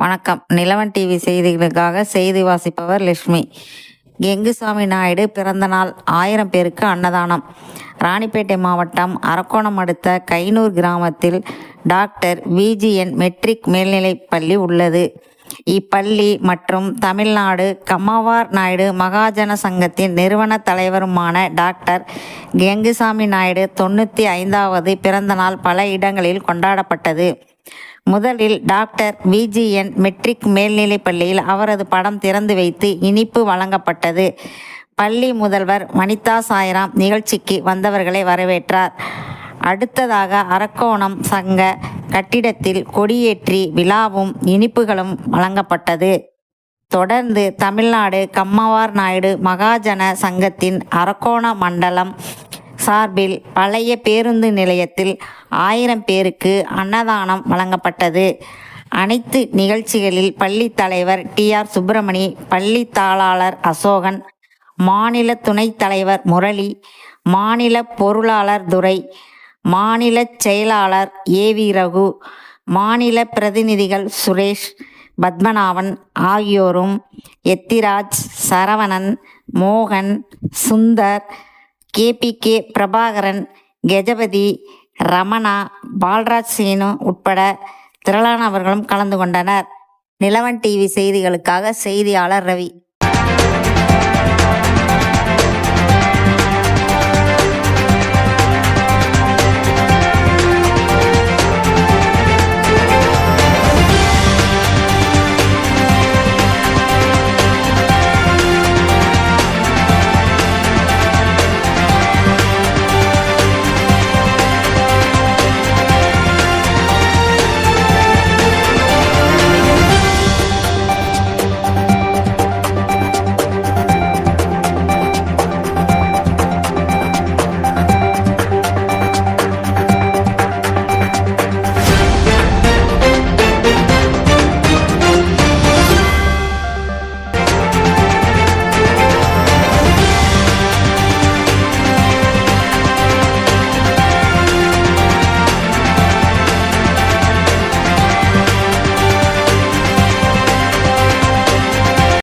வணக்கம். நிலவன் டிவி செய்திகளுக்காக செய்தி வாசிப்பவர் லட்சுமி. கெங்குசாமி நாயுடு பிறந்த நாள் 1000 பேருக்கு அன்னதானம். ராணிப்பேட்டை மாவட்டம் அரக்கோணம் அடுத்த கைனூர் கிராமத்தில் டாக்டர் விஜிஎன் மெட்ரிக் மேல்நிலைப் பள்ளி உள்ளது. இப்பள்ளி மற்றும் தமிழ்நாடு கம்மவார் நாயுடு மகாஜன சங்கத்தின் நிறுவன தலைவருமான டாக்டர் கெங்குசாமி நாயுடு 95வது பிறந்த நாள் பல இடங்களில் கொண்டாடப்பட்டது. முதலில் டாக்டர் விஜிஎன் மெட்ரிக் மேல்நிலைப் பள்ளியில் அவரது படம் திறந்து வைத்து இனிப்பு வழங்கப்பட்டது. பள்ளி முதல்வர் வனிதா சாய்ராம் நிகழ்ச்சிக்கு வந்தவர்களை வரவேற்றார். அடுத்ததாக அரக்கோணம் சங்க கட்டிடத்தில் கொடியேற்றி விழாவும் இனிப்புகளும் வழங்கப்பட்டது. தொடர்ந்து தமிழ்நாடு கம்மவார் நாயுடு மகாஜன சங்கத்தின் அரக்கோண மண்டலம் சார்பில் பழைய பேருந்து நிலையத்தில் 1000 பேருக்கு அன்னதானம் வழங்கப்பட்டது. அனைத்து நிகழ்ச்சிகளில் பள்ளி தலைவர் டிஆர் சுப்பிரமணி, பள்ளி தாளாளர் அசோகன், மாநில துணைத் தலைவர் முரளி, மாநில பொருளாளர் துரை, மாநில செயலாளர் ஏவி ரகு, மாநில பிரதிநிதிகள் சுரேஷ், பத்மநாபன் ஆகியோரும் எத்திராஜ், சரவணன், மோகன், சுந்தர், கேபிகே பிரபாகரன், கஜபதி, ரமணா, பால்ராஜ் சீனு உட்பட திரளானவர்களும் கலந்து கொண்டனர். நிலவன் டிவி செய்திகளுக்காக செய்தியாளர் ரவி.